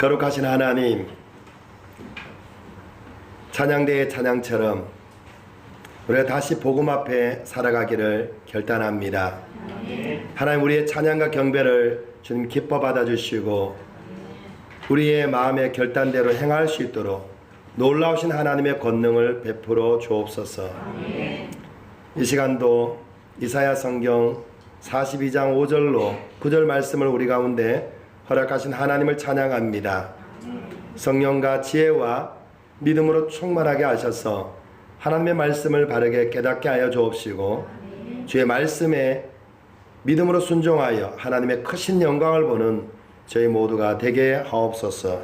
거룩하신 하나님, 찬양대의 찬양처럼 우리가 다시 복음 앞에 살아가기를 결단합니다. 하나님, 우리의 찬양과 경배를 주님 기뻐 받아주시고 우리의 마음의 결단대로 행할 수 있도록 놀라우신 하나님의 권능을 베풀어 주옵소서. 이 시간도 이사야 성경 42장 5절로 9절 말씀을 우리 가운데 허락하신 하나님을 찬양합니다. 성령과 지혜와 믿음으로 충만하게 하셔서 하나님의 말씀을 바르게 깨닫게 하여 주옵시고 주의 말씀에 믿음으로 순종하여 하나님의 크신 영광을 보는 저희 모두가 되게 하옵소서.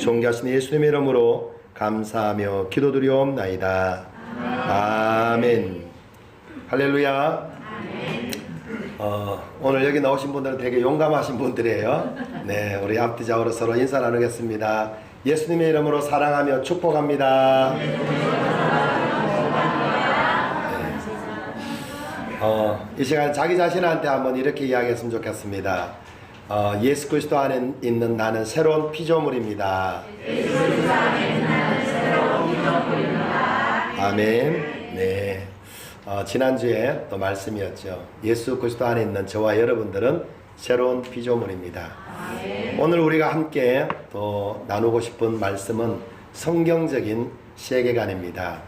존귀하신 예수님의 이름으로 감사하며 기도드리옵나이다. 아멘. 할렐루야. 오늘 여기 나오신 분들은 되게 용감하신 분들이에요. 네, 우리 앞뒤좌우로 서로 인사 나누겠습니다. 예수님의 이름으로 사랑하며 축복합니다. 이 시간 자기 자신한테 한번 이렇게 이야기했으면 좋겠습니다. 예수 그리스도 안에 있는 나는 새로운 피조물입니다. 아멘. 네. 지난주에 또 말씀이었죠. 예수 그리스도 안에 있는 저와 여러분들은 새로운 피조물입니다. 오늘 우리가 함께 또 나누고 싶은 말씀은 성경적인 세계관입니다.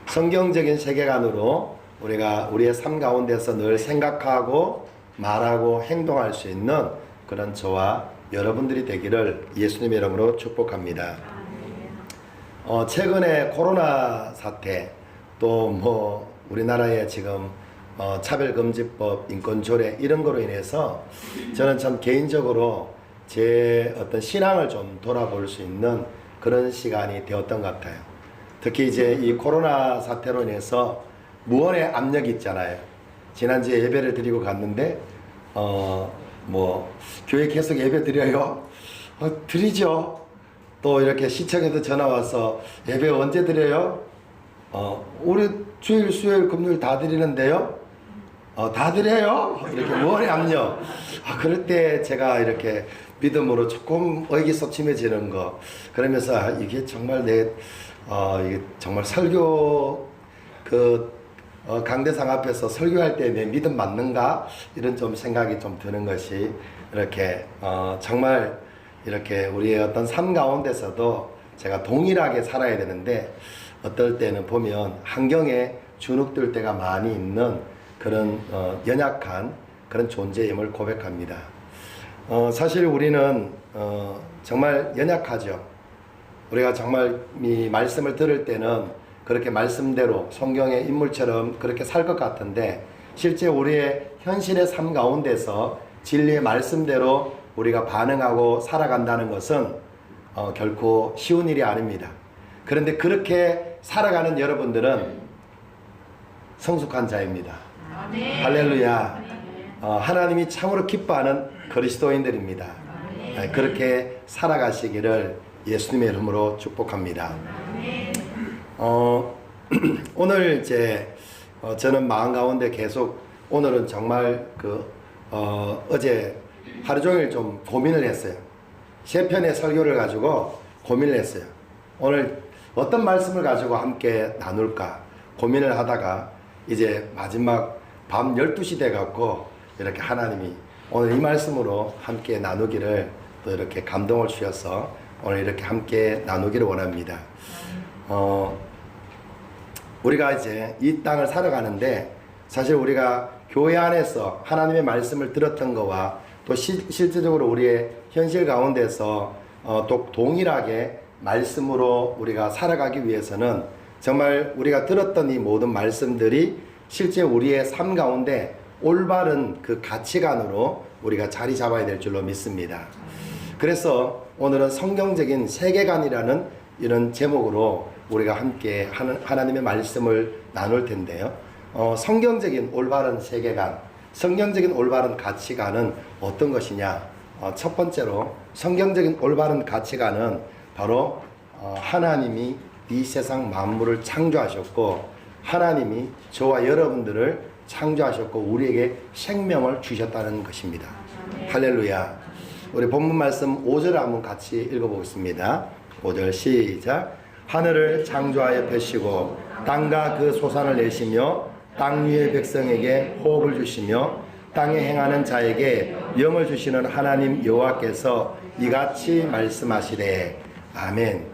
성경적인 세계관으로 우리가 우리의 삶 가운데서 늘 생각하고 말하고 행동할 수 있는 그런 저와 여러분들이 되기를 예수님의 이름으로 축복합니다. 최근에 코로나 사태 또 우리나라의 지금 차별금지법, 인권조례 이런 거로 인해서 저는 참 개인적으로 제 어떤 신앙을 좀 돌아볼 수 있는 그런 시간이 되었던 것 같아요. 특히 이제 이 코로나 사태로 인해서 무언의 압력이 있잖아요. 지난주에 예배를 드리고 갔는데 교회 계속 예배 드려요? 드리죠. 또 이렇게 시청에도 전화 와서 예배 언제 드려요? 우리 주일, 수요일, 금요일 다 드리는데요? 다 드려요? 이렇게 무언의 압력. 그럴 때 제가 이렇게 믿음으로 조금 의기소침해지는 거. 그러면서 이게 정말 이게 정말 설교, 강대상 앞에서 설교할 때 내 믿음 맞는가? 이런 좀 생각이 좀 드는 것이 이렇게, 정말 이렇게 우리의 어떤 삶 가운데서도 제가 동일하게 살아야 되는데 어떨 때는 보면 환경에 주눅들 때가 많이 있는 그런 연약한 그런 존재임을 고백합니다. 사실 우리는 정말 연약하죠. 우리가 정말 이 말씀을 들을 때는 그렇게 말씀대로 성경의 인물처럼 그렇게 살 것 같은데 실제 우리의 현실의 삶 가운데서 진리의 말씀대로 우리가 반응하고 살아간다는 것은 결코 쉬운 일이 아닙니다. 그런데 그렇게 살아가는 여러분들은 성숙한 자입니다. 아멘. 할렐루야. 하나님이 참으로 기뻐하는 그리스도인들입니다. 그렇게 살아가시기를 예수님의 이름으로 축복합니다. 오늘 이제 저는 마음 가운데 계속 오늘은 정말 어제 하루 종일 좀 고민을 했어요. 세 편의 설교를 가지고 고민을 했어요. 오늘 어떤 말씀을 가지고 함께 나눌까 고민을 하다가 이제 마지막 밤 12시 돼갖고 이렇게 하나님이 오늘 이 말씀으로 함께 나누기를 또 이렇게 감동을 주셔서 오늘 이렇게 함께 나누기를 원합니다. 우리가 이제 이 땅을 살아가는데 사실 우리가 교회 안에서 하나님의 말씀을 들었던 거와 또 실제적으로 우리의 현실 가운데서 또 동일하게 말씀으로 우리가 살아가기 위해서는 정말 우리가 들었던 이 모든 말씀들이 실제 우리의 삶 가운데 올바른 그 가치관으로 우리가 자리 잡아야 될 줄로 믿습니다. 그래서 오늘은 성경적인 세계관이라는 이런 제목으로 우리가 함께 하나님의 말씀을 나눌 텐데요. 성경적인 올바른 세계관, 성경적인 올바른 가치관은 어떤 것이냐? 첫 번째로 성경적인 올바른 가치관은 바로 하나님이 이 세상 만물을 창조하셨고 하나님이 저와 여러분들을 창조하셨고 우리에게 생명을 주셨다는 것입니다. 할렐루야. 우리 본문 말씀 5절을 한번 같이 읽어보겠습니다. 5절 시작. 하늘을 창조하여 펴시고 땅과 그 소산을 내시며 땅 위의 백성에게 호흡을 주시며 땅에 행하는 자에게 영을 주시는 하나님 여호와께서 이같이 말씀하시되 아멘.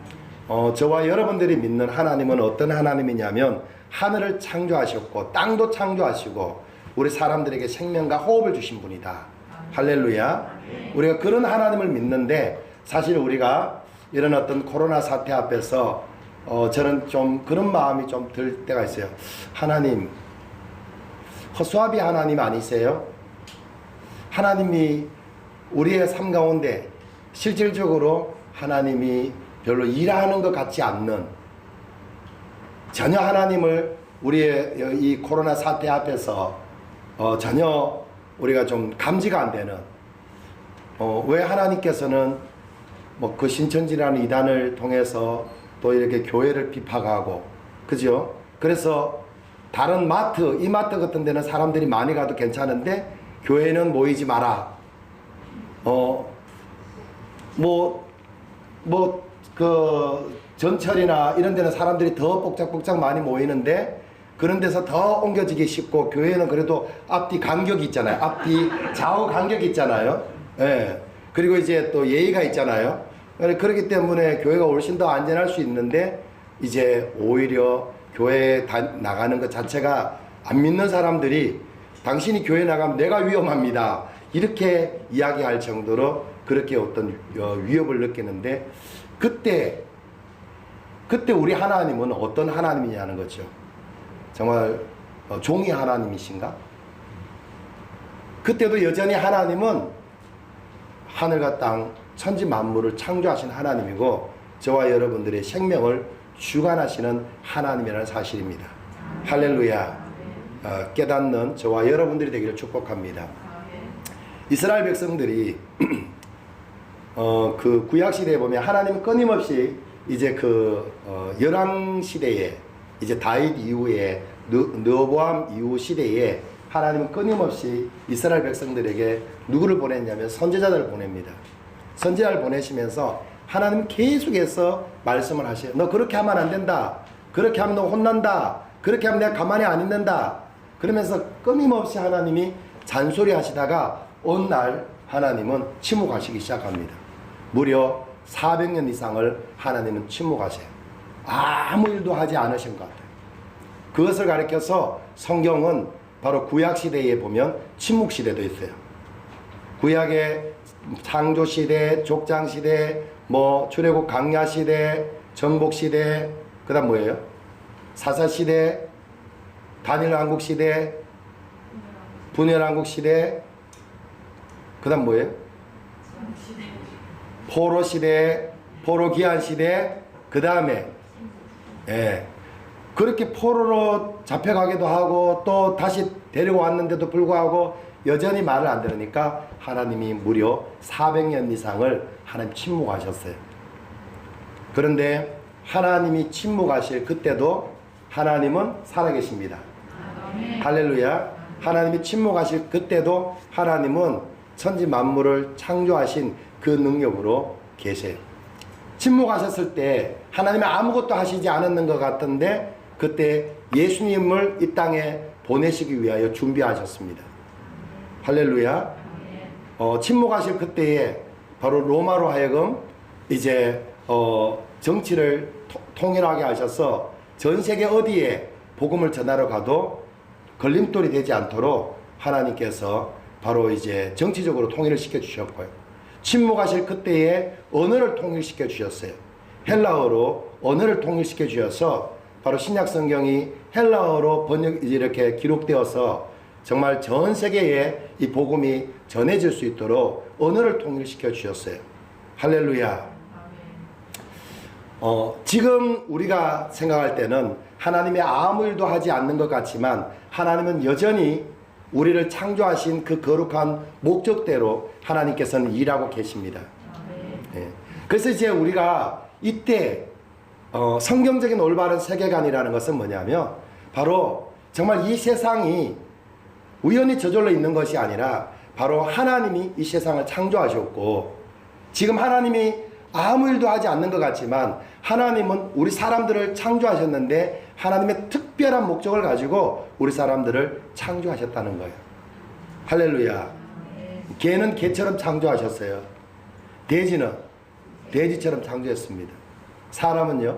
저와 여러분들이 믿는 하나님은 어떤 하나님이냐면 하늘을 창조하셨고 땅도 창조하시고 우리 사람들에게 생명과 호흡을 주신 분이다. 할렐루야. 우리가 그런 하나님을 믿는데 사실 우리가 이런 어떤 코로나 사태 앞에서 저는 좀 그런 마음이 좀 들 때가 있어요. 하나님, 허수아비 하나님 아니세요? 하나님이 우리의 삶 가운데 실질적으로 하나님이 별로 일하는 것 같지 않는, 전혀 하나님을 우리의 이 코로나 사태 앞에서 전혀 우리가 좀 감지가 안 되는, 왜 하나님께서는 뭐 그 신천지라는 이단을 통해서 또 이렇게 교회를 비판하고, 그죠? 그래서 다른 마트, 이마트 같은 데는 사람들이 많이 가도 괜찮은데 교회는 모이지 마라. 그 전철이나 이런 데는 사람들이 더 복작복작 많이 모이는데 그런 데서 더 옮겨지기 쉽고, 교회는 그래도 앞뒤 간격이 있잖아요. 앞뒤 좌우 간격이 있잖아요. 예. 그리고 이제 또 예의가 있잖아요. 그렇기 때문에 교회가 훨씬 더 안전할 수 있는데 이제 오히려 교회에 나가는 것 자체가 안 믿는 사람들이 당신이 교회 나가면 내가 위험합니다. 이렇게 이야기할 정도로 그렇게 어떤 위협을 느끼는데, 그때 우리 하나님은 어떤 하나님이냐는 거죠. 정말 종이 하나님이신가? 그때도 여전히 하나님은 하늘과 땅 천지 만물을 창조하신 하나님이고 저와 여러분들의 생명을 주관하시는 하나님이라는 사실입니다. 할렐루야. 깨닫는 저와 여러분들이 되기를 축복합니다. 이스라엘 백성들이 그 구약 시대에 보면 하나님은 끊임없이 이제 그 열왕 시대에, 이제 다윗 이후에 르호보암 이후 시대에 하나님은 끊임없이 이스라엘 백성들에게 누구를 보냈냐면 선지자들을 보냅니다. 선지자를 보내시면서 하나님은 계속해서 말씀을 하셔요. 너 그렇게 하면 안 된다. 그렇게 하면 너 혼난다. 그렇게 하면 내가 가만히 안 있는다. 그러면서 끊임없이 하나님이 잔소리 하시다가 어느 날 하나님은 침묵하시기 시작합니다. 무려 400년 이상을 하나님은 침묵하세요. 아무 일도 하지 않으신 것 같아요. 그것을 가리켜서 성경은 바로 구약시대에 보면 침묵시대도 있어요. 구약의 창조시대, 족장시대, 출애굽 강야시대, 정복시대, 그 다음 뭐예요? 사사시대, 단일왕국시대, 분열왕국시대, 그 다음 뭐예요? 포로시대, 포로기한시대, 그 다음에 그렇게 포로로 잡혀가기도 하고 또 다시 데리고 왔는데도 불구하고 여전히 말을 안 들으니까 하나님이 무려 400년 이상을 하나님 침묵하셨어요. 그런데 하나님이 침묵하실 그때도 하나님은 살아계십니다. 할렐루야. 하나님이 침묵하실 그때도 하나님은 천지 만물을 창조하신 그 능력으로 계세요. 침묵하셨을 때 하나님이 아무것도 하시지 않았는 것 같은데 그때 예수님을 이 땅에 보내시기 위하여 준비하셨습니다. 할렐루야. 침묵하실 그때에 바로 로마로 하여금 이제 정치를 통일하게 하셔서 전 세계 어디에 복음을 전하러 가도 걸림돌이 되지 않도록 하나님께서 바로 이제 정치적으로 통일을 시켜 주셨고요. 침묵하실 그때에 언어를 통일시켜 주셨어요. 헬라어로 언어를 통일시켜 주셔서 바로 신약 성경이 헬라어로 번역 이렇게 기록되어서 정말 전 세계에 이 복음이 전해질 수 있도록 언어를 통일시켜 주셨어요. 할렐루야. 지금 우리가 생각할 때는 하나님이 아무 일도 하지 않는 것 같지만 하나님은 여전히 우리를 창조하신 그 거룩한 목적대로 하나님께서는 일하고 계십니다. 네. 그래서 이제 우리가 이때 성경적인 올바른 세계관이라는 것은 뭐냐면 바로 정말 이 세상이 우연히 저절로 있는 것이 아니라 바로 하나님이 이 세상을 창조하셨고, 지금 하나님이 아무 일도 하지 않는 것 같지만 하나님은 우리 사람들을 창조하셨는데 하나님의 특별한 목적을 가지고 우리 사람들을 창조하셨다는 거예요. 할렐루야. 개는 개처럼 창조하셨어요. 돼지는 돼지처럼 창조했습니다. 사람은요?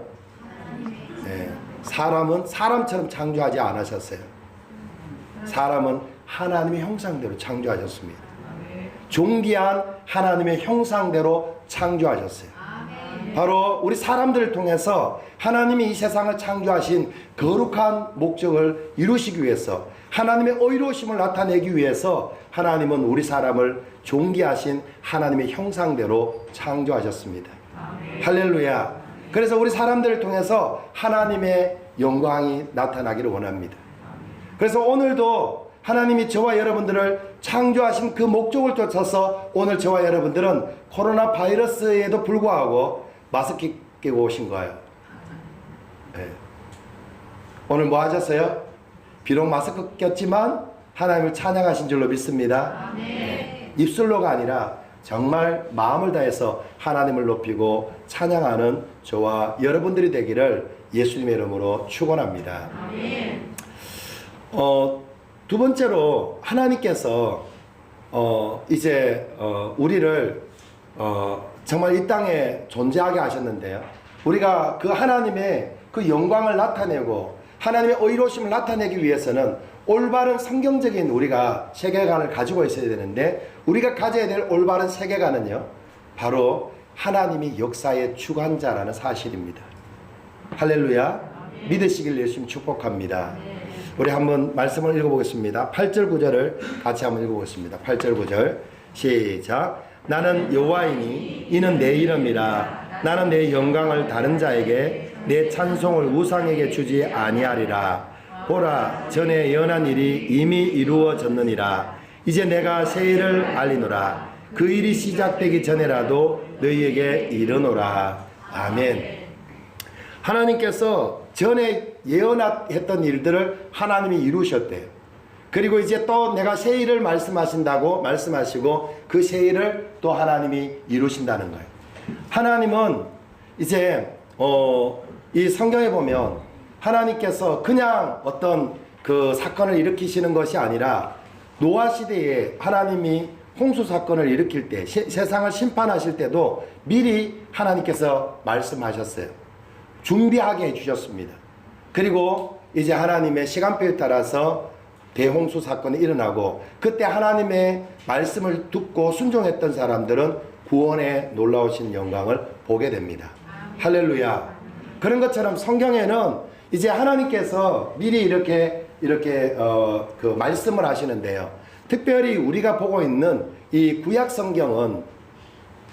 네, 사람은 사람처럼 창조하지 않으셨어요. 사람은 하나님의 형상대로 창조하셨습니다. 존귀한 하나님의 형상대로 창조하셨어요. 바로 우리 사람들을 통해서 하나님이 이 세상을 창조하신 거룩한 목적을 이루시기 위해서, 하나님의 의로우심을 나타내기 위해서 하나님은 우리 사람을 존귀하신 하나님의 형상대로 창조하셨습니다. 할렐루야. 그래서 우리 사람들을 통해서 하나님의 영광이 나타나기를 원합니다. 그래서 오늘도 하나님이 저와 여러분들을 창조하신 그 목적을 쫓아서 오늘 저와 여러분들은 코로나 바이러스에도 불구하고 마스크 끼고 오신 거예요. 네. 오늘 뭐 하셨어요? 비록 마스크 꼈지만 하나님을 찬양하신 줄로 믿습니다. 네. 입술로가 아니라 정말 마음을 다해서 하나님을 높이고 찬양하는 저와 여러분들이 되기를 예수님의 이름으로 축원합니다. 두 번째로 하나님께서 이제 우리를 정말 이 땅에 존재하게 하셨는데요. 우리가 그 하나님의 그 영광을 나타내고 하나님의 의로우심을 나타내기 위해서는 올바른 성경적인 우리가 세계관을 가지고 있어야 되는데, 우리가 가져야 될 올바른 세계관은요, 바로 하나님이 역사의 주관자라는 사실입니다. 할렐루야. 믿으시길 열심히 축복합니다. 우리 한번 말씀을 읽어보겠습니다. 8절 9절을 같이 한번 읽어보겠습니다. 8절 9절 시작. 나는 여호와이니 이는 내 이름이라. 나는 내 영광을 다른 자에게 내 찬송을 우상에게 주지 아니하리라. 보라, 전에 연한 일이 이미 이루어졌느니라. 이제 내가 새 일을 알리노라. 그 일이 시작되기 전에라도 너희에게 이르노라. 아멘. 하나님께서 전에 예언했던 일들을 하나님이 이루셨대요. 그리고 이제 또 내가 새 일을 말씀하신다고 말씀하시고 그 새 일을 또 하나님이 이루신다는 거예요. 하나님은 이제 이 성경에 보면 하나님께서 그냥 어떤 그 사건을 일으키시는 것이 아니라 노아 시대에 하나님이 홍수 사건을 일으킬 때, 세상을 심판하실 때도 미리 하나님께서 말씀하셨어요. 준비하게 해주셨습니다. 그리고 이제 하나님의 시간표에 따라서 대홍수 사건이 일어나고, 그때 하나님의 말씀을 듣고 순종했던 사람들은 구원의 놀라우신 영광을 보게 됩니다. 할렐루야. 그런 것처럼 성경에는 이제 하나님께서 미리 이렇게 그 말씀을 하시는데요. 특별히 우리가 보고 있는 이 구약 성경은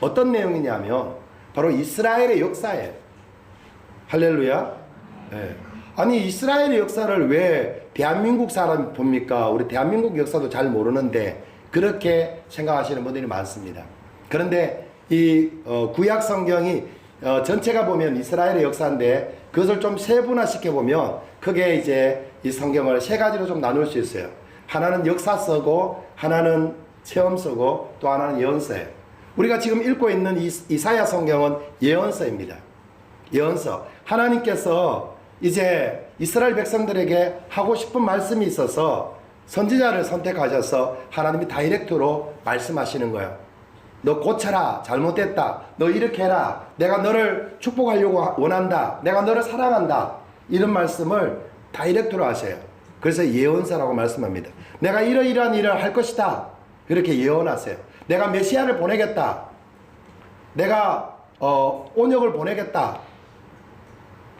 어떤 내용이냐면 바로 이스라엘의 역사예요. 할렐루야. 네. 아니, 이스라엘의 역사를 왜 대한민국 사람이 봅니까? 우리 대한민국 역사도 잘 모르는데 그렇게 생각하시는 분들이 많습니다. 그런데 이 구약 성경이 전체가 보면 이스라엘의 역사인데 그것을 좀 세분화시켜 보면 크게 이제 이 성경을 세 가지로 좀 나눌 수 있어요. 하나는 역사서고, 하나는 체험서고, 또 하나는 예언서예요. 우리가 지금 읽고 있는 이사야 성경은 예언서입니다. 예언서. 하나님께서 이제 이스라엘 백성들에게 하고 싶은 말씀이 있어서 선지자를 선택하셔서 하나님이 다이렉트로 말씀하시는 거예요. 너 고쳐라. 잘못됐다. 너 이렇게 해라. 내가 너를 축복하려고 원한다. 내가 너를 사랑한다. 이런 말씀을 다이렉트로 하세요. 그래서 예언서라고 말씀합니다. 내가 이러이러한 일을 할 것이다. 그렇게 예언하세요. 내가 메시아를 보내겠다. 내가 온역을 보내겠다.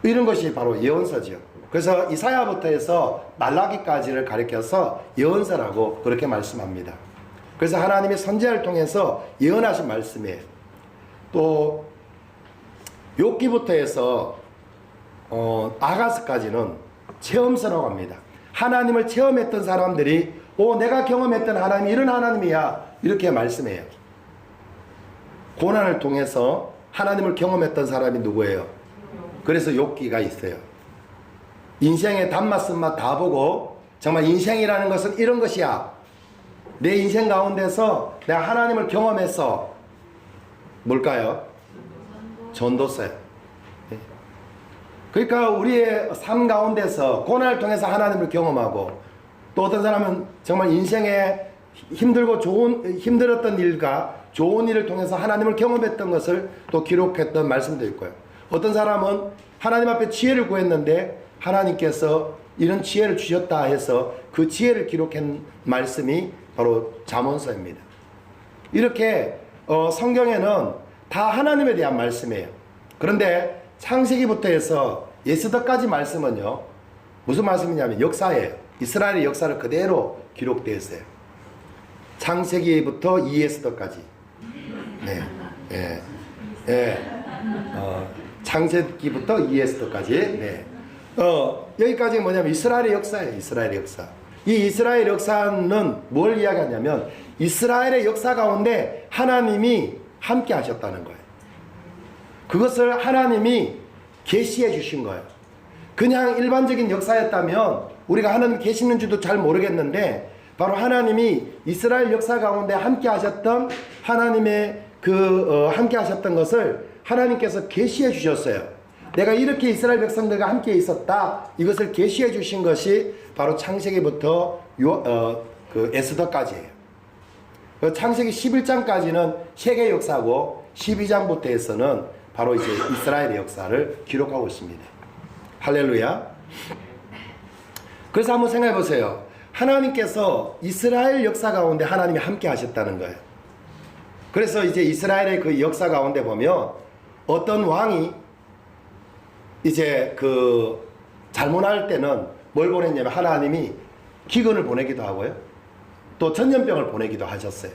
이런 것이 바로 예언서죠. 그래서 이사야부터 해서 말라기까지를 가리켜서 예언서라고 그렇게 말씀합니다. 그래서 하나님의 선지자를 통해서 예언하신 말씀이에요. 또 욥기부터 해서 아가스까지는 체험서라고 합니다. 하나님을 체험했던 사람들이 내가 경험했던 하나님이 이런 하나님이야 이렇게 말씀해요. 고난을 통해서 하나님을 경험했던 사람이 누구예요? 그래서 욥기가 있어요. 인생의 단맛 쓴맛 다 보고 정말 인생이라는 것은 이런 것이야. 내 인생 가운데서 내가 하나님을 경험해서 뭘까요? 전도서요. 그러니까 우리의 삶 가운데서 고난을 통해서 하나님을 경험하고, 또 어떤 사람은 정말 인생에 힘들고 힘들었던 일과 좋은 일을 통해서 하나님을 경험했던 것을 또 기록했던 말씀도 있고요. 어떤 사람은 하나님 앞에 지혜를 구했는데 하나님께서 이런 지혜를 주셨다 해서 그 지혜를 기록한 말씀이 바로 잠언서입니다. 이렇게 성경에는 다 하나님에 대한 말씀이에요. 그런데 창세기부터 해서 에스더까지 말씀은요, 무슨 말씀이냐면 역사예요. 이스라엘의 역사를 그대로 기록되어 있어요. 창세기부터 이에스더까지. 네, 네, 네. 창세기부터 이에스더까지. 네. 여기까지 뭐냐면 이스라엘의 역사예요. 이스라엘의 역사. 이 이스라엘 역사는 뭘 이야기하냐면 이스라엘의 역사 가운데 하나님이 함께 하셨다는 거예요. 그것을 하나님이 계시해 주신 거예요. 그냥 일반적인 역사였다면 우리가 하나님 계시는 줄도 잘 모르겠는데, 바로 하나님이 이스라엘 역사 가운데 함께 하셨던 하나님의 함께 하셨던 것을 하나님께서 계시해 주셨어요. 내가 이렇게 이스라엘 백성들과 함께 있었다, 이것을 계시해 주신 것이 바로 창세기부터 에스더까지예요. 창세기 11장까지는 세계 역사고 12장부터 해서는 바로 이제 이스라엘의 역사를 기록하고 있습니다. 할렐루야. 그래서 한번 생각해 보세요. 하나님께서 이스라엘 역사 가운데 하나님이 함께 하셨다는 거예요. 그래서 이제 이스라엘의 그 역사 가운데 보면 어떤 왕이 이제 잘못할 때는 뭘 보냈냐면 하나님이 기근을 보내기도 하고요, 또 전염병을 보내기도 하셨어요.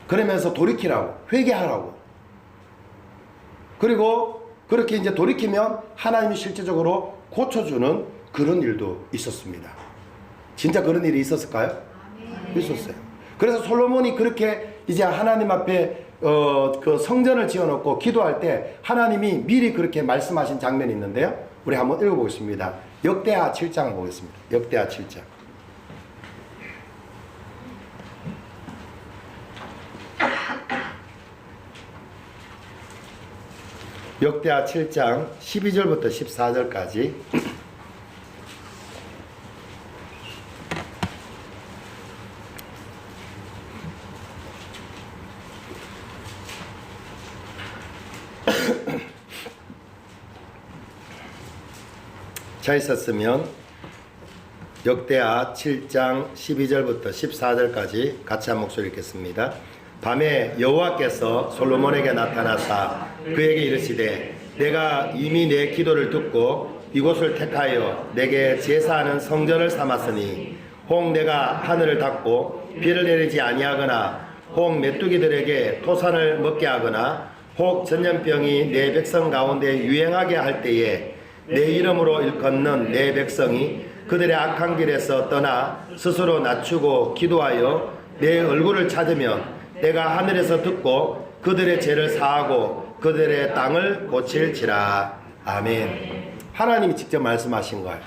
그러면서 돌이키라고, 회개하라고. 그리고 그렇게 이제 돌이키면 하나님이 실제적으로 고쳐주는 그런 일도 있었습니다. 진짜 그런 일이 있었을까요? 있었어요. 그래서 솔로몬이 그렇게 이제 하나님 앞에 그 성전을 지어놓고 기도할 때 하나님이 미리 그렇게 말씀하신 장면이 있는데요. 우리 한번 읽어보겠습니다. 역대하 7장을 보겠습니다. 역대하 7장. 역대하 7장 12절부터 14절까지. 자 있었으면 역대하 7장 12절부터 14절까지 같이 한 목소리 읽겠습니다. 밤에 여호와께서 솔로몬에게 나타나사 그에게 이르시되 내가 이미 내 기도를 듣고 이곳을 택하여 내게 제사하는 성전을 삼았으니 혹 내가 하늘을 닫고 비를 내리지 아니하거나 혹 메뚜기들에게 토산을 먹게 하거나 혹 전염병이 내 백성 가운데 유행하게 할 때에 내 이름으로 일컫는 내 백성이 그들의 악한 길에서 떠나 스스로 낮추고 기도하여 내 얼굴을 찾으면 내가 하늘에서 듣고 그들의 죄를 사하고 그들의 땅을 고칠지라. 아멘. 하나님이 직접 말씀하신 거예요.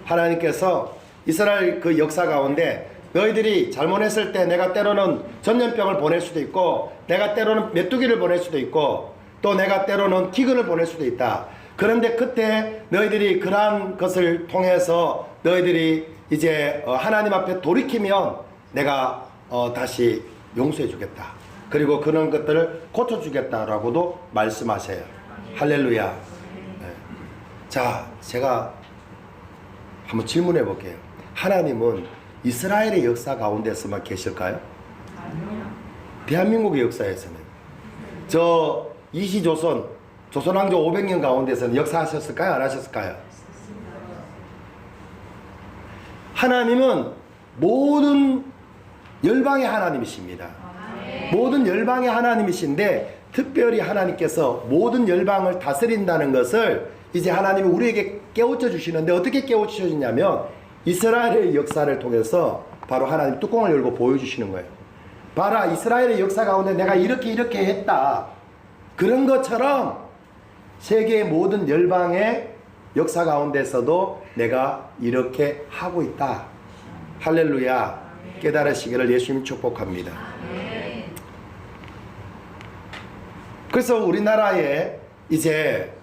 하나님께서 이스라엘 그 역사 가운데 너희들이 잘못했을 때 내가 때로는 전염병을 보낼 수도 있고, 내가 때로는 메뚜기를 보낼 수도 있고, 또 내가 때로는 기근을 보낼 수도 있다. 그런데 그때 너희들이 그러한 것을 통해서 너희들이 이제 하나님 앞에 돌이키면 내가 다시 용서해 주겠다. 그리고 그런 것들을 고쳐 주겠다라고도 말씀하세요. 할렐루야. 네. 자, 제가 한번 질문해 볼게요. 하나님은 이스라엘의 역사 가운데서만 계실까요? 대한민국의 역사에서는, 저 이시조선 조선왕조 500년 가운데서는 역사하셨을까요? 안 하셨을까요? 하나님은 모든 열방의 하나님이십니다. 모든 열방의 하나님이신데 특별히 하나님께서 모든 열방을 다스린다는 것을 이제 하나님이 우리에게 깨우쳐 주시는데, 어떻게 깨우쳐 주시냐면 이스라엘의 역사를 통해서 바로 하나님 뚜껑을 열고 보여주시는 거예요. 봐라, 이스라엘의 역사 가운데 내가 이렇게 했다. 그런 것처럼 세계의 모든 열방의 역사 가운데서도 내가 이렇게 하고 있다. 할렐루야. 깨달으시기를 예수님 축복합니다. 그래서 우리나라에 이제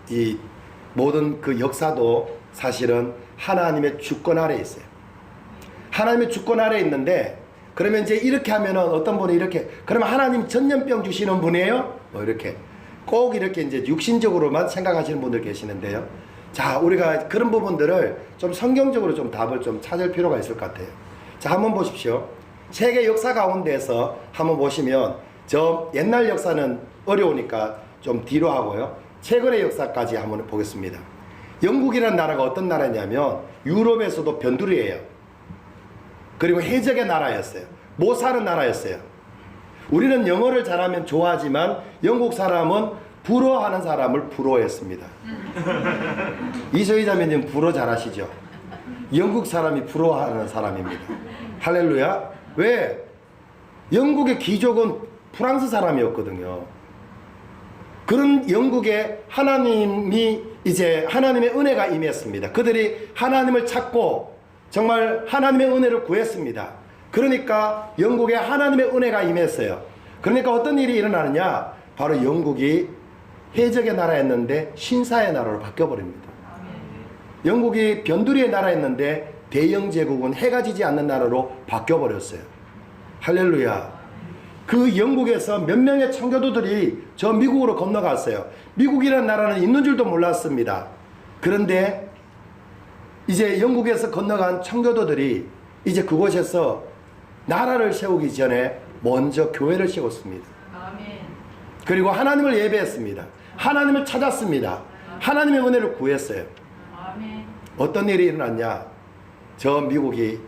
이 모든 그 역사도 사실은 하나님의 주권 아래에 있어요. 하나님의 주권 아래에 있는데, 그러면 이제 이렇게 하면은 어떤 분이 이렇게, 그러면 하나님 전염병 주시는 분이에요? 뭐 이렇게 꼭 이렇게 이제 육신적으로만 생각하시는 분들 계시는데요. 자, 우리가 그런 부분들을 좀 성경적으로 좀 답을 좀 찾을 필요가 있을 것 같아요. 자, 한번 보십시오. 세계 역사 가운데서 한번 보시면, 저 옛날 역사는 어려우니까 좀 뒤로 하고요. 최근의 역사까지 한번 보겠습니다. 영국이라는 나라가 어떤 나라냐면 유럽에서도 변두리예요. 그리고 해적의 나라였어요. 못 사는 나라였어요. 우리는 영어를 잘하면 좋아하지만 영국 사람은 불어하는 사람을 부러워했습니다. 이소희 자매님 불어 잘하시죠? 영국 사람이 부러워하는 사람입니다. 할렐루야. 왜? 영국의 귀족은 프랑스 사람이었거든요. 그런 영국에 하나님이 이제 하나님의 은혜가 임했습니다. 그들이 하나님을 찾고 정말 하나님의 은혜를 구했습니다. 그러니까 영국에 하나님의 은혜가 임했어요. 그러니까 어떤 일이 일어나느냐? 바로 영국이 해적의 나라였는데 신사의 나라로 바뀌어버립니다. 영국이 변두리의 나라였는데 대영 제국은 해가 지지 않는 나라로 바뀌어버렸어요. 할렐루야. 그 영국에서 몇 명의 청교도들이 저 미국으로 건너갔어요. 미국이라는 나라는 있는 줄도 몰랐습니다. 그런데 이제 영국에서 건너간 청교도들이 이제 그곳에서 나라를 세우기 전에 먼저 교회를 세웠습니다. 그리고 하나님을 예배했습니다. 하나님을 찾았습니다. 하나님의 은혜를 구했어요. 어떤 일이 일어났냐? 저 미국이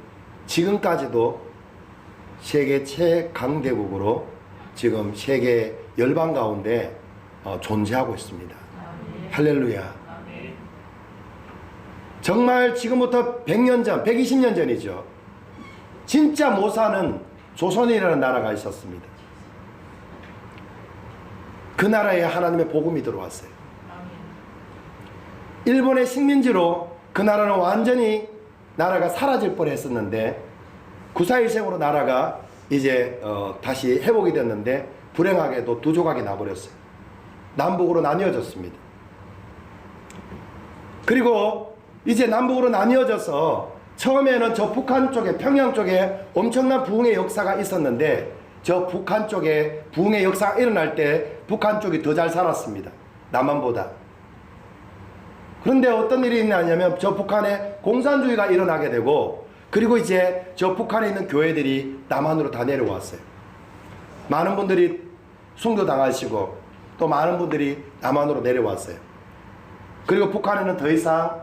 지금까지도 세계 최강대국으로 지금 세계 열방 가운데 존재하고 있습니다. 할렐루야. 정말 지금부터 100년 전, 120년 전이죠. 진짜 못 사는 조선이라는 나라가 있었습니다. 그 나라에 하나님의 복음이 들어왔어요. 일본의 식민지로 그 나라는 완전히 나라가 사라질 뻔했었는데 9.4.1생으로 나라가 이제 다시 회복이 됐는데 불행하게도 두 조각이 나버렸어요. 남북으로 나뉘어졌습니다. 그리고 이제 남북으로 나뉘어져서 처음에는 저 북한 쪽에 평양 쪽에 엄청난 부흥의 역사가 있었는데 저 북한 쪽에 부흥의 역사가 일어날 때 북한 쪽이 더 잘 살았습니다. 남한보다. 그런데 어떤 일이 있냐면 저 북한에 공산주의가 일어나게 되고 그리고 이제 저 북한에 있는 교회들이 남한으로 다 내려왔어요. 많은 분들이 순교당하시고 또 많은 분들이 남한으로 내려왔어요. 그리고 북한에는 더 이상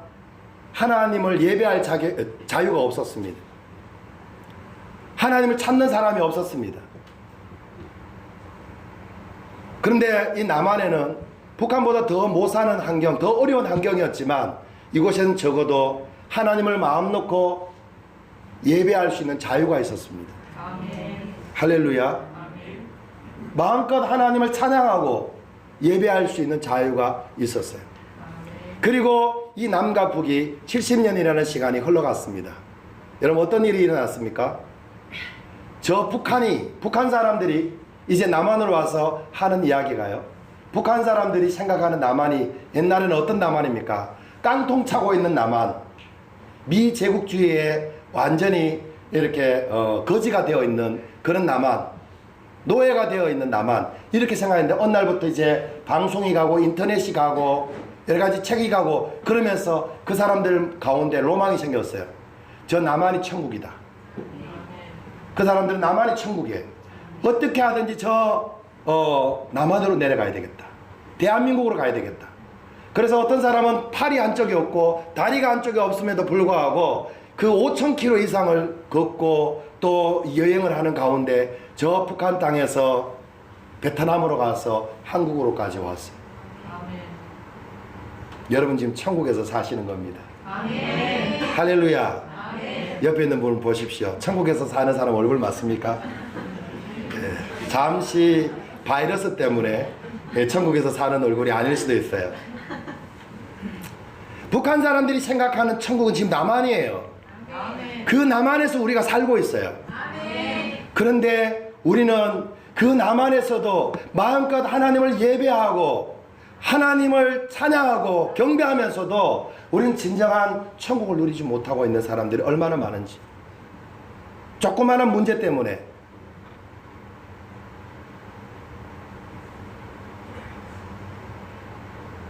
하나님을 예배할 자유가 없었습니다. 하나님을 찾는 사람이 없었습니다. 그런데 이 남한에는 북한보다 더 못 사는 환경, 더 어려운 환경이었지만 이곳에는 적어도 하나님을 마음 놓고 예배할 수 있는 자유가 있었습니다. 아멘. 할렐루야. 아멘. 마음껏 하나님을 찬양하고 예배할 수 있는 자유가 있었어요. 아멘. 그리고 이 남과 북이 70년이라는 시간이 흘러갔습니다. 여러분 어떤 일이 일어났습니까? 저 북한 사람들이 이제 남한으로 와서 하는 이야기가요. 북한 사람들이 생각하는 남한이 옛날에는 어떤 남한입니까? 깡통 차고 있는 남한, 미제국주의에 완전히 이렇게 거지가 되어 있는 그런 남한, 노예가 되어 있는 남한 이렇게 생각했는데 어느 날부터 이제 방송이 가고 인터넷이 가고 여러 가지 책이 가고 그러면서 그 사람들 가운데 로망이 생겼어요. 저 남한이 천국이다. 그 사람들은 남한이 천국이에요. 어떻게 하든지 저 남한으로 내려가야 되겠다. 대한민국으로 가야 되겠다. 그래서 어떤 사람은 팔이 한쪽이 없고 다리가 한쪽이 없음에도 불구하고 그 5,000km 이상을 걷고 또 여행을 하는 가운데 저 북한 땅에서 베트남으로 가서 한국으로까지 왔어요. 아멘. 여러분 지금 천국에서 사시는 겁니다. 아멘. 할렐루야. 아멘. 옆에 있는 분을 보십시오. 천국에서 사는 사람 얼굴 맞습니까? 네. 잠시 바이러스 때문에 천국에서 사는 얼굴이 아닐 수도 있어요. 북한 사람들이 생각하는 천국은 지금 남한이에요. 아멘. 그 남한에서 우리가 살고 있어요. 그런데 우리는 그 남한에서도 마음껏 하나님을 예배하고 하나님을 찬양하고 경배하면서도 우리는 진정한 천국을 누리지 못하고 있는 사람들이 얼마나 많은지. 조그마한 문제 때문에.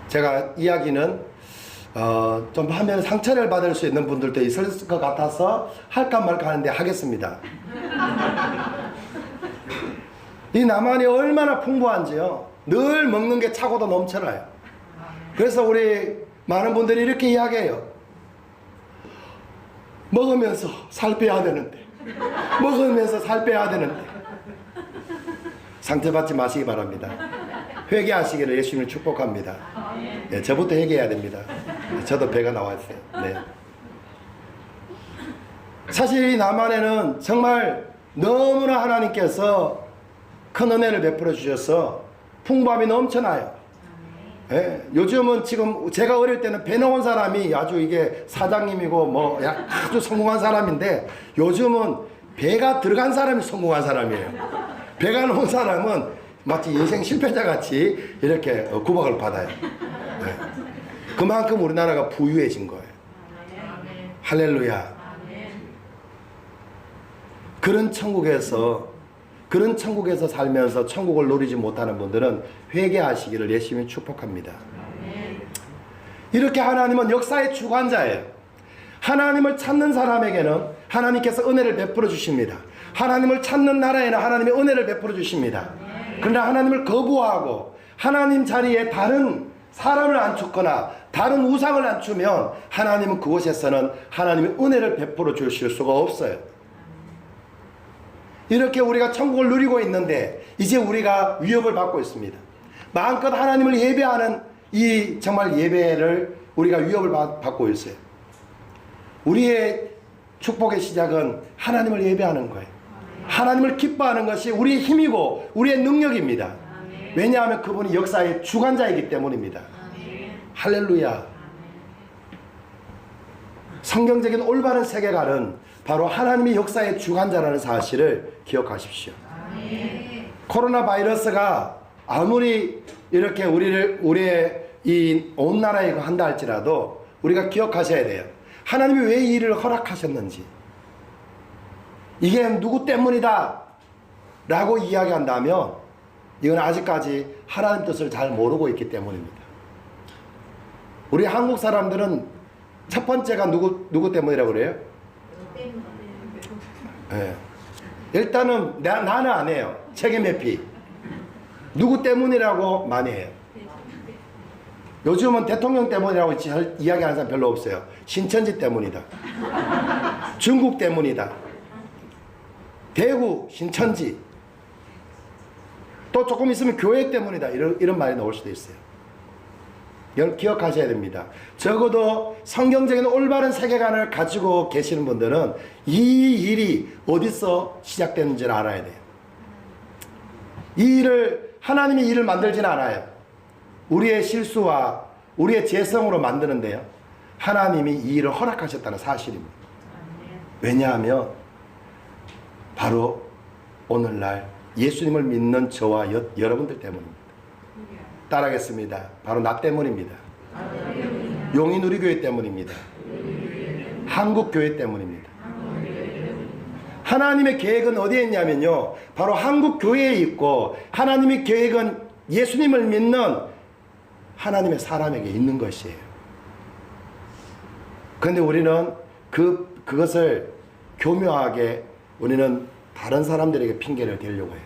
제가 이야기는 좀 하면 상처를 받을 수 있는 분들도 있을 것 같아서 할까 말까 하는데 하겠습니다. 이 남한이 얼마나 풍부한지요. 늘 먹는 게 차고도 넘쳐나요. 그래서 우리 많은 분들이 이렇게 이야기해요. 먹으면서 살 빼야 되는데, 먹으면서 살 빼야 되는데. 상처받지 마시기 바랍니다. 회개하시기를 예수님을 축복합니다. 네, 저부터 회개해야 됩니다. 저도 배가 나왔어요. 네. 사실 이 남한에는 정말 너무나 하나님께서 큰 은혜를 베풀어 주셔서 풍부함이 넘쳐나요. 네, 요즘은 지금 제가 어릴 때는 배 나온 사람이 아주 이게 사장님이고 뭐 아주 성공한 사람인데 요즘은 배가 들어간 사람이 성공한 사람이에요. 배가 나온 사람은 마치 인생 실패자 같이 이렇게 구박을 받아요. 네. 그만큼 우리나라가 부유해진 거예요. 할렐루야. 그런 천국에서 살면서 천국을 누리지 못하는 분들은 회개하시기를 열심히 축복합니다. 이렇게 하나님은 역사의 주관자예요. 하나님을 찾는 사람에게는 하나님께서 은혜를 베풀어 주십니다. 하나님을 찾는 나라에는 하나님의 은혜를 베풀어 주십니다. 그러나 하나님을 거부하고 하나님 자리에 다른 사람을 앉혔거나 다른 우상을 앉추면 하나님은 그곳에서는 하나님의 은혜를 베풀어 주실 수가 없어요. 이렇게 우리가 천국을 누리고 있는데 이제 우리가 위협을 받고 있습니다. 마음껏 하나님을 예배하는 이 정말 예배를 우리가 위협을 받고 있어요. 우리의 축복의 시작은 하나님을 예배하는 거예요. 하나님을 기뻐하는 것이 우리의 힘이고 우리의 능력입니다. 왜냐하면 그분이 역사의 주관자이기 때문입니다. 할렐루야. 성경적인 올바른 세계관은 바로 하나님이 역사의 주관자라는 사실을 기억하십시오. 코로나 바이러스가 아무리 이렇게 우리의 이 온 나라에 한다 할지라도 우리가 기억하셔야 돼요. 하나님이 왜 이 일을 허락하셨는지, 이게 누구 때문이다 라고 이야기한다면 이건 아직까지 하나님 뜻을 잘 모르고 있기 때문입니다. 우리 한국 사람들은 첫 번째가 누구 때문이라고 그래요? 네. 일단은 나는 안 해요. 책임 회피. 누구 때문이라고 많이 해요. 요즘은 대통령 때문이라고 이야기하는 사람 별로 없어요. 신천지 때문이다. 중국 때문이다. 대구, 신천지. 또 조금 있으면 교회 때문이다. 이런 말이 나올 수도 있어요. 이걸 기억하셔야 됩니다. 적어도 성경적인 올바른 세계관을 가지고 계시는 분들은 이 일이 어디서 시작됐는지를 알아야 돼요. 이 일을, 하나님이 일을 만들지는 않아요. 우리의 실수와 우리의 재성으로 만드는데요. 하나님이 이 일을 허락하셨다는 사실입니다. 왜냐하면 바로 오늘날 예수님을 믿는 저와 여러분들 때문입니다. 따라하겠습니다. 바로 나 때문입니다. 용인우리교회 때문입니다. 한국교회 때문입니다. 하나님의 계획은 어디에 있냐면요, 바로 한국교회에 있고 하나님의 계획은 예수님을 믿는 하나님의 사람에게 있는 것이에요. 그런데 우리는 그것을 교묘하게 우리는 다른 사람들에게 핑계를 대려고 해요.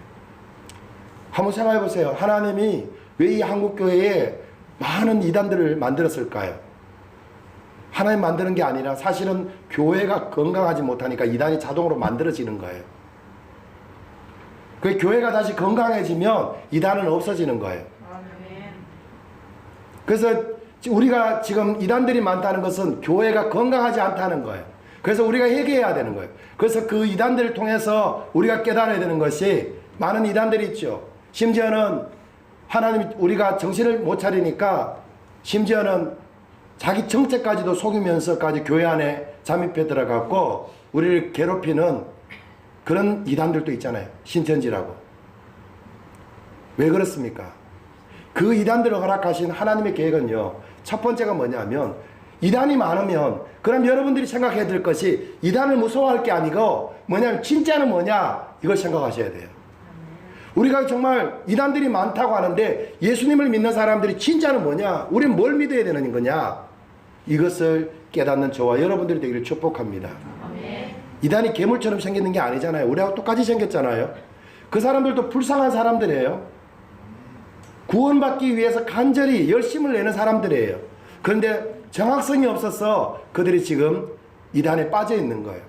한번 생각해 보세요. 하나님이 왜 이 한국교회에 많은 이단들을 만들었을까요? 하나님 만드는 게 아니라 사실은 교회가 건강하지 못하니까 이단이 자동으로 만들어지는 거예요. 그 교회가 다시 건강해지면 이단은 없어지는 거예요. 그래서 우리가 지금 이단들이 많다는 것은 교회가 건강하지 않다는 거예요. 그래서 우리가 회개해야 되는 거예요. 그래서 그 이단들을 통해서 우리가 깨달아야 되는 것이, 많은 이단들이 있죠. 심지어는 하나님이, 우리가 정신을 못 차리니까 심지어는 자기 정체까지도 속이면서까지 교회 안에 잠입해 들어갔고 우리를 괴롭히는 그런 이단들도 있잖아요. 신천지라고. 왜 그렇습니까? 그 이단들을 허락하신 하나님의 계획은요, 첫 번째가 뭐냐면, 이단이 많으면 그럼 여러분들이 생각해야 될 것이 이단을 무서워할 게 아니고 뭐냐면 진짜는 뭐냐, 이걸 생각하셔야 돼요. 우리가 정말 이단들이 많다고 하는데 예수님을 믿는 사람들이 진짜는 뭐냐, 우리는 뭘 믿어야 되는 거냐, 이것을 깨닫는 저와 여러분들이 되기를 축복합니다. 이단이 괴물처럼 생기는 게 아니잖아요. 우리하고 똑같이 생겼잖아요. 그 사람들도 불쌍한 사람들이에요. 구원받기 위해서 간절히 열심을 내는 사람들이에요. 그런데 정확성이 없어서 그들이 지금 이단에 빠져 있는 거예요.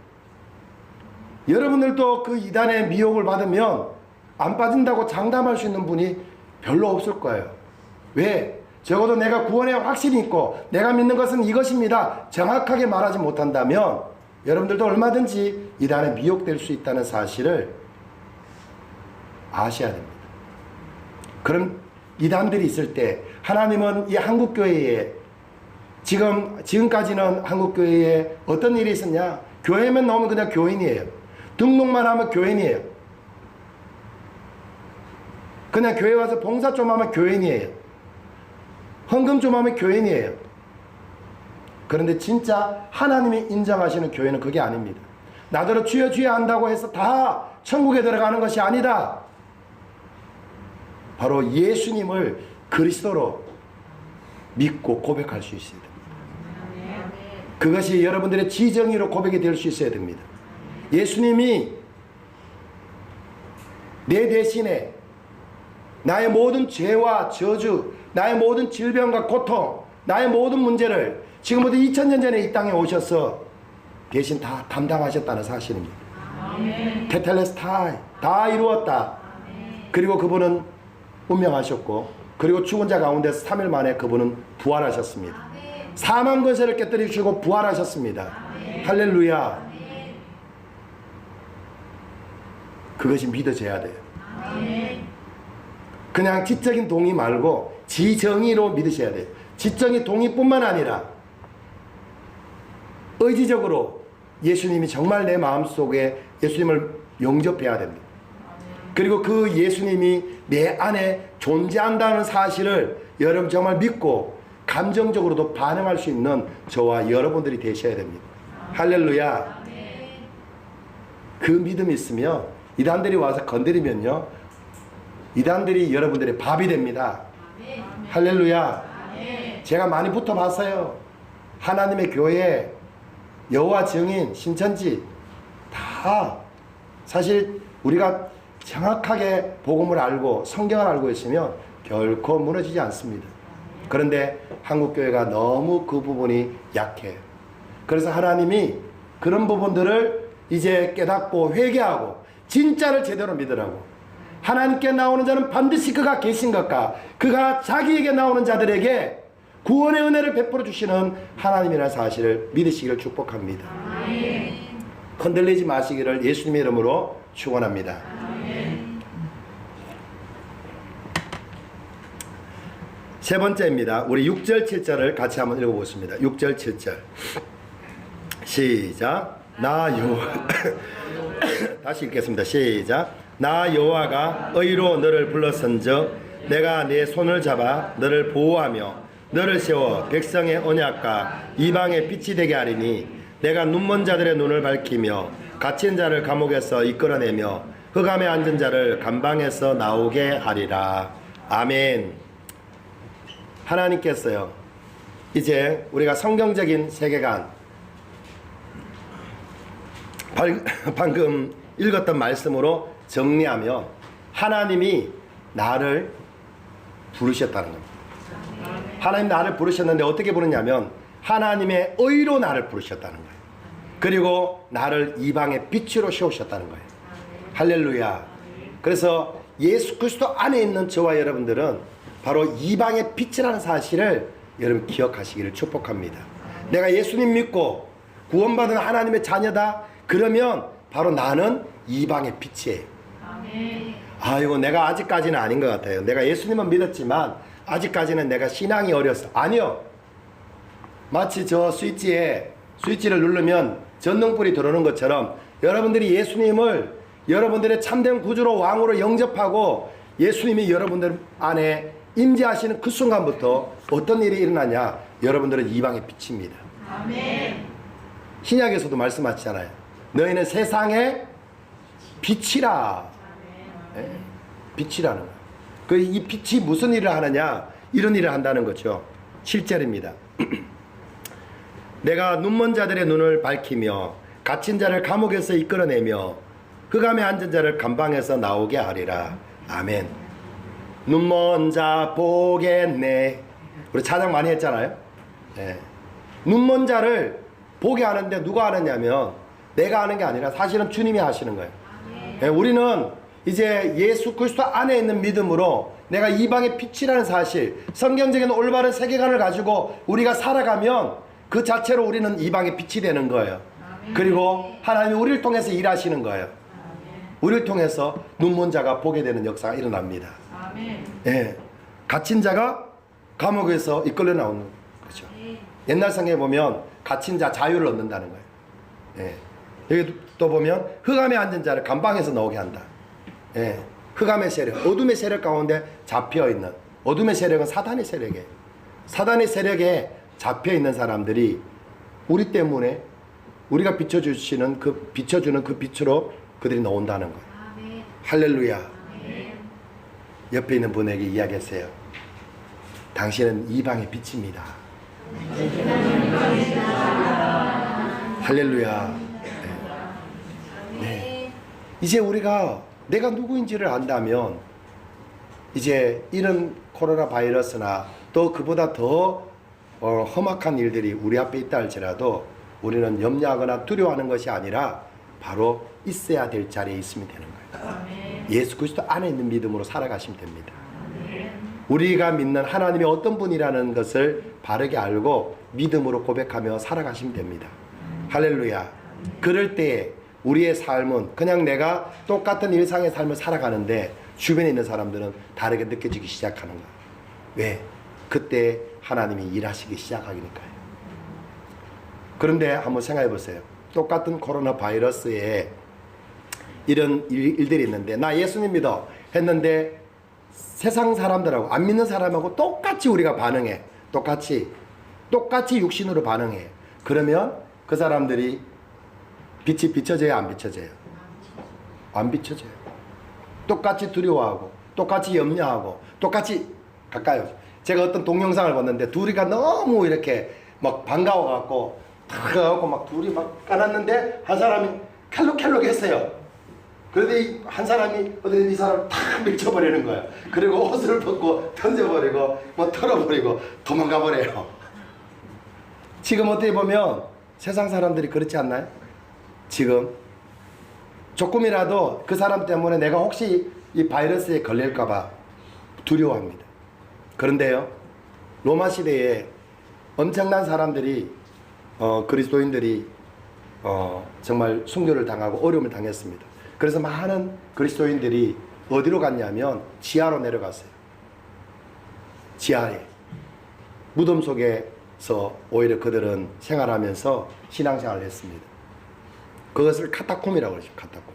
여러분들도 그 이단의 미혹을 받으면 안 빠진다고 장담할 수 있는 분이 별로 없을 거예요. 왜? 적어도 내가 구원에 확신이 있고 내가 믿는 것은 이것입니다, 정확하게 말하지 못한다면 여러분들도 얼마든지 이단에 미혹될 수 있다는 사실을 아셔야 됩니다. 그럼 이단들이 있을 때 하나님은 이 한국교회에 지금까지는 한국교회에 어떤 일이 있었냐? 교회만 나오면 그냥 교인이에요. 등록만 하면 교인이에요. 그냥 교회 와서 봉사 좀 하면 교인이에요. 헌금 좀 하면 교인이에요. 그런데 진짜 하나님이 인정하시는 교회는 그게 아닙니다. 나더러 주여 주여 한다고 해서 다 천국에 들어가는 것이 아니다. 바로 예수님을 그리스도로 믿고 고백할 수 있어야 됩니다. 그것이 여러분들의 지정의로 고백이 될 수 있어야 됩니다. 예수님이 내 대신에 나의 모든 죄와 저주, 나의 모든 질병과 고통, 나의 모든 문제를 지금부터 2000년 전에 이 땅에 오셔서 대신 다 담당하셨다는 사실입니다. 테텔레스타이, 다 이루었다. 그리고 그분은 운명하셨고, 그리고 죽은 자 가운데서 3일 만에 그분은 부활하셨습니다. 사망 권세를 깨뜨리시고 부활하셨습니다. 할렐루야. 그것이 믿어져야 돼요. 그냥 지적인 동의 말고 지정의로 믿으셔야 돼요. 지적인 동의뿐만 아니라 의지적으로 예수님이 정말 내 마음속에 예수님을 영접해야 됩니다. 그리고 그 예수님이 내 안에 존재한다는 사실을 여러분 정말 믿고 감정적으로도 반응할 수 있는 저와 여러분들이 되셔야 됩니다. 할렐루야. 그 믿음이 있으면 이단들이 와서 건드리면요, 이단들이 여러분들의 밥이 됩니다. 할렐루야. 제가 많이 붙어봤어요. 하나님의 교회, 여호와 증인, 신천지 다 사실 우리가 정확하게 복음을 알고 성경을 알고 있으면 결코 무너지지 않습니다. 그런데 한국교회가 너무 그 부분이 약해요. 그래서 하나님이 그런 부분들을 이제 깨닫고 회개하고 진짜를 제대로 믿으라고, 하나님께 나오는 자는 반드시 그가 계신 것과 그가 자기에게 나오는 자들에게 구원의 은혜를 베풀어 주시는 하나님이라는 사실을 믿으시기를 축복합니다. 흔들리지 마시기를 예수님의 이름으로 축원합니다. 세 번째입니다. 우리 6절 7절을 같이 한번 읽어보겠습니다. 6절 7절 시작. 나 여호와 다시 읽겠습니다. 시작. 나 여호와가 의로 너를 불렀은즉 내가 네 손을 잡아 너를 보호하며 너를 세워 백성의 언약과 이방의 빛이 되게 하리니 내가 눈먼 자들의 눈을 밝히며 갇힌 자를 감옥에서 이끌어내며 흑암에 앉은 자를 감방에서 나오게 하리라. 아멘. 하나님께서요, 이제 우리가 성경적인 세계관, 방금 읽었던 말씀으로 정리하며 하나님이 나를 부르셨다는 겁니다. 하나님 나를 부르셨는데 어떻게 부르냐면 하나님의 의로 나를 부르셨다는 거예요. 그리고 나를 이방의 빛으로 세우셨다는 거예요. 할렐루야. 그래서 예수 그리스도 안에 있는 저와 여러분들은 바로 이방의 빛이라는 사실을 여러분 기억하시기를 축복합니다. 내가 예수님 믿고 구원받은 하나님의 자녀다, 그러면 바로 나는 이방의 빛이에요. 아이고, 내가 아직까지는 아닌 것 같아요. 내가 예수님은 믿었지만 아직까지는 내가 신앙이 어려서. 아니요. 마치 저 스위치에 스위치를 누르면 전등불이 들어오는 것처럼 여러분들이 예수님을 여러분들의 참된 구주로 왕으로 영접하고 예수님이 여러분들 안에 임재하시는 그 순간부터 어떤 일이 일어나냐? 여러분들은 이방의 빛입니다. 아멘. 신약에서도 말씀하시잖아요. 너희는 세상의 빛이라. 네? 빛이라는 거예요. 이 빛이 무슨 일을 하느냐? 이런 일을 한다는 거죠. 7절입니다. 내가 눈먼 자들의 눈을 밝히며 갇힌 자를 감옥에서 이끌어내며 흑암에 앉은 자를 감방에서 나오게 하리라. 아멘. 눈먼 자 보겠네. 우리 찬양 많이 했잖아요. 네. 눈먼 자를 보게 하는데 누가 하느냐면 내가 하는 게 아니라 사실은 주님이 하시는 거예요. 네. 우리는 이제 예수 그리스도 안에 있는 믿음으로 내가 이방의 빛이라는 사실, 성경적인 올바른 세계관을 가지고 우리가 살아가면 그 자체로 우리는 이방의 빛이 되는 거예요. 그리고 하나님이 우리를 통해서 일하시는 거예요. 우리를 통해서 눈먼 자가 보게 되는 역사가 일어납니다. 예, 갇힌 자가 감옥에서 이끌려 나오는 거죠. 옛날 성경에 보면 갇힌 자 자유를 얻는다는 거예요. 예, 여기 또 보면 흑암에 앉은 자를 감방에서 나오게 한다. 예, 흑암의 세력, 어둠의 세력 가운데 잡혀있는, 어둠의 세력은 사단의 세력이에요. 사단의 세력에 잡혀있는 사람들이 우리 때문에 우리가 비춰주는 그 빛으로 그들이 나온다는 거예요. 아멘. 할렐루야. 아멘. 옆에 있는 분에게 이야기하세요. 당신은 이방의 빛입니다. 할렐루야. 네. 네. 이제 우리가 내가 누구인지를 안다면 이제 이런 코로나 바이러스나 또 그보다 더 험악한 일들이 우리 앞에 있다 할지라도 우리는 염려하거나 두려워하는 것이 아니라 바로 있어야 될 자리에 있으면 되는 거예요. 아멘. 예수 그리스도 안에 있는 믿음으로 살아가시면 됩니다. 아멘. 우리가 믿는 하나님이 어떤 분이라는 것을 바르게 알고 믿음으로 고백하며 살아가시면 됩니다. 할렐루야. 그럴 때 우리의 삶은 그냥 내가 똑같은 일상의 삶을 살아가는데 주변에 있는 사람들은 다르게 느껴지기 시작하는 거야. 왜? 그때 하나님이 일하시기 시작하니까요. 그런데 한번 생각해 보세요. 똑같은 코로나 바이러스에 이런 일들이 있는데 나 예수님 믿어 했는데 세상 사람들하고 안 믿는 사람하고 똑같이 우리가 반응해. 똑같이 육신으로 반응해. 그러면 그 사람들이 빛이 비춰져요, 안 비춰져요? 안 비춰져요. 똑같이 두려워하고 똑같이 염려하고 똑같이 가까이 오죠. 제가 어떤 동영상을 봤는데 둘이가 너무 이렇게 막 반가워갖고 탁 막 둘이 막 까놨는데 한 사람이 칼록칼록 했어요. 그런데 한 사람이 어디 이 사람을 탁 밀쳐버리는 거예요. 그리고 옷을 벗고 던져버리고 뭐 털어버리고 도망가버려요. 지금 어떻게 보면 세상 사람들이 그렇지 않나요? 지금 조금이라도 그 사람 때문에 내가 혹시 이 바이러스에 걸릴까봐 두려워합니다. 그런데요, 로마 시대에 엄청난 사람들이 그리스도인들이 정말 순교를 당하고 어려움을 당했습니다. 그래서 많은 그리스도인들이 어디로 갔냐면 지하로 내려갔어요. 지하에 무덤 속에서 오히려 그들은 생활하면서 신앙생활을 했습니다. 그것을 카타콤이라고 그러죠. 카타콤.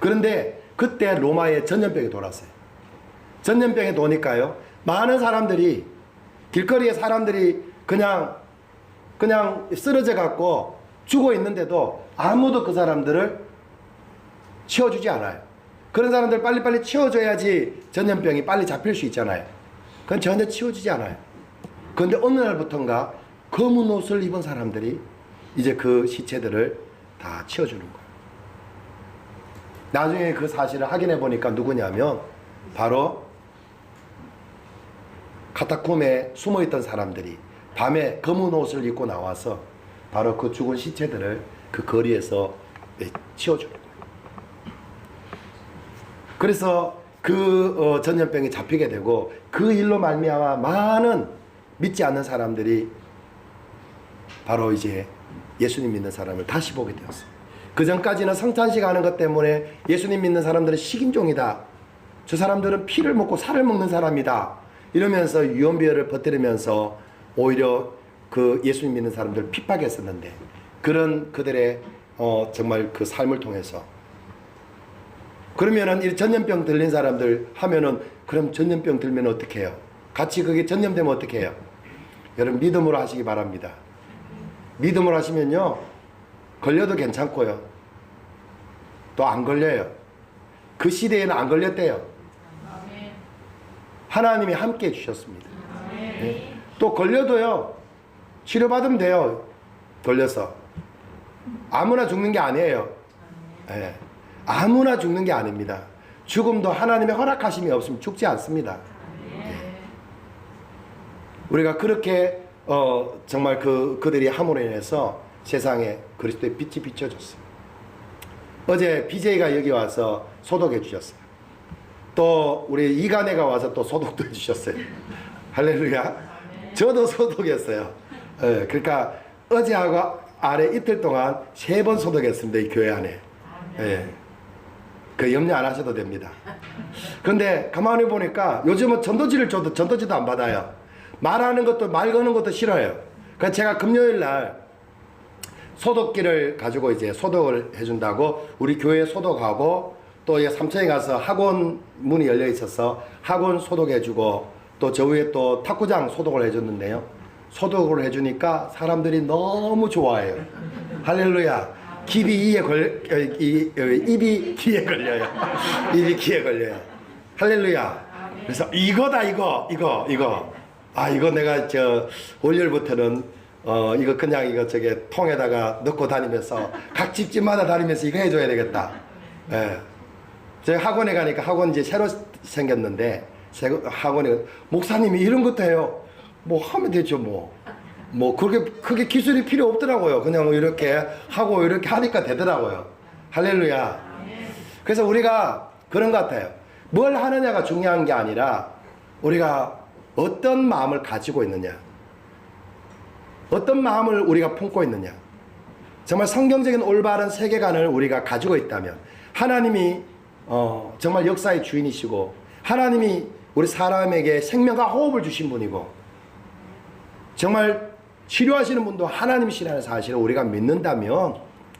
그런데 그때 로마에 전염병이 돌았어요. 전염병이 도니까요, 많은 사람들이 길거리에 사람들이 그냥 쓰러져 갖고 죽어 있는데도 아무도 그 사람들을 치워주지 않아요. 그런 사람들 빨리빨리 치워줘야지 전염병이 빨리 잡힐 수 있잖아요. 그건 전혀 치워지지 않아요. 그런데 어느 날부터인가 검은 옷을 입은 사람들이 이제 그 시체들을 다 치워주는 거예요. 나중에 그 사실을 확인해 보니까 누구냐면 바로 카타콤에 숨어있던 사람들이 밤에 검은 옷을 입고 나와서 바로 그 죽은 시체들을 그 거리에서 치워주는 거예요. 그래서 그 전염병이 잡히게 되고 그 일로 말미암아 많은 믿지 않는 사람들이 바로 이제 예수님 믿는 사람을 다시 보게 되었어요. 그 전까지는 성찬식 하는 것 때문에 예수님 믿는 사람들은 식인종이다, 저 사람들은 피를 먹고 살을 먹는 사람이다 이러면서 유언비어를 퍼뜨리면서 오히려 그 예수님 믿는 사람들 핍박했었는데 그런 그들의 정말 그 삶을 통해서 그러면은 이 전염병 들린 사람들 하면은 그럼 전염병 들면 어떻게 해요? 같이 그게 전염되면 어떻게 해요? 여러분 믿음으로 하시기 바랍니다. 믿음으로 하시면요 걸려도 괜찮고요 또 안 걸려요. 그 시대에는 안 걸렸대요. 하나님이 함께 해주셨습니다. 네. 또 걸려도요 치료받으면 돼요. 걸려서 아무나 죽는 게 아니에요. 네. 아무나 죽는 게 아닙니다. 죽음도 하나님의 허락하심이 없으면 죽지 않습니다. 네. 우리가 그렇게 정말 그들이 함으로 인해서 세상에 그리스도의 빛이 비춰졌어요. 어제 BJ가 여기 와서 소독해 주셨어요. 또 우리 이간애가 와서 또 소독도 해 주셨어요. 할렐루야. 저도 소독했어요. 네, 그러니까 어제하고 아래 이틀 동안 3번 소독했습니다. 이 교회 안에. 네. 그 염려 안 하셔도 됩니다. 그런데 가만히 보니까 요즘은 전도지를 줘도 전도지도 안 받아요. 말하는 것도 말 거는 것도 싫어요. 그래서 제가 금요일 날 소독기를 가지고 이제 소독을 해준다고 우리 교회 소독하고 또 삼천에 가서 학원 문이 열려 있어서 학원 소독해주고 또 저 위에 또 탁구장 소독을 해줬는데요. 소독을 해주니까 사람들이 너무 좋아해요. 할렐루야. 입이 귀에 걸려요. 입이 귀에 걸려요. 할렐루야. 그래서 이거다 이거. 아 이거 내가 월요일부터는 이거 그냥 이거 통에다가 넣고 다니면서 각 집집마다 다니면서 이거 해줘야 되겠다. 예. 저희 학원에 가니까 학원 이제 새로 생겼는데 학원에 목사님이 이런 것도 해요. 뭐 하면 되죠 뭐 그게 기술이 필요 없더라고요. 그냥 이렇게 하고 이렇게 하니까 되더라고요. 할렐루야. 그래서 우리가 그런 것 같아요. 뭘 하느냐가 중요한 게 아니라 우리가 어떤 마음을 가지고 있느냐, 어떤 마음을 우리가 품고 있느냐. 정말 성경적인 올바른 세계관을 우리가 가지고 있다면 하나님이 정말 역사의 주인이시고 하나님이 우리 사람에게 생명과 호흡을 주신 분이고 정말 치료하시는 분도 하나님이시라는 사실을 우리가 믿는다면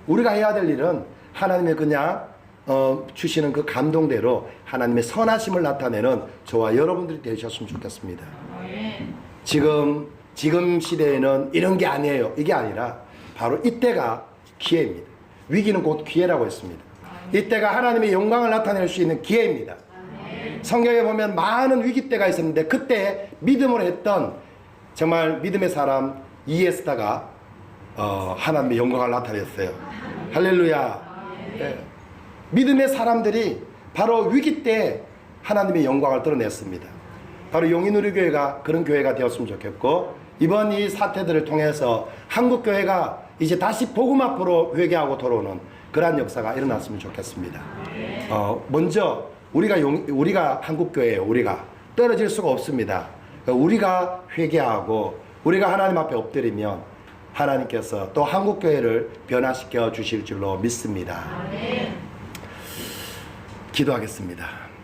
우리가 해야 될 일은 하나님의 그냥 주시는 그 감동대로 하나님의 선하심을 나타내는 저와 여러분들이 되셨으면 좋겠습니다. 지금 시대에는 이런 게 아니에요. 이게 아니라 바로 이때가 기회입니다. 위기는 곧 기회라고 했습니다. 이때가 하나님의 영광을 나타낼 수 있는 기회입니다. 성경에 보면 많은 위기 때가 있었는데 그때 믿음으로 했던 정말 믿음의 사람 이에스다가 하나님의 영광을 나타냈어요. 할렐루야. 네. 믿음의 사람들이 바로 위기 때 하나님의 영광을 드러냈습니다. 바로 용인우리교회가 그런 교회가 되었으면 좋겠고 이번 이 사태들을 통해서 한국교회가 이제 다시 복음 앞으로 회개하고 돌아오는 그러한 역사가 일어났으면 좋겠습니다. 먼저 우리가 한국교회예요. 우리가 떨어질 수가 없습니다. 우리가 회개하고 우리가 하나님 앞에 엎드리면 하나님께서 또 한국교회를 변화시켜 주실 줄로 믿습니다. 기도하겠습니다.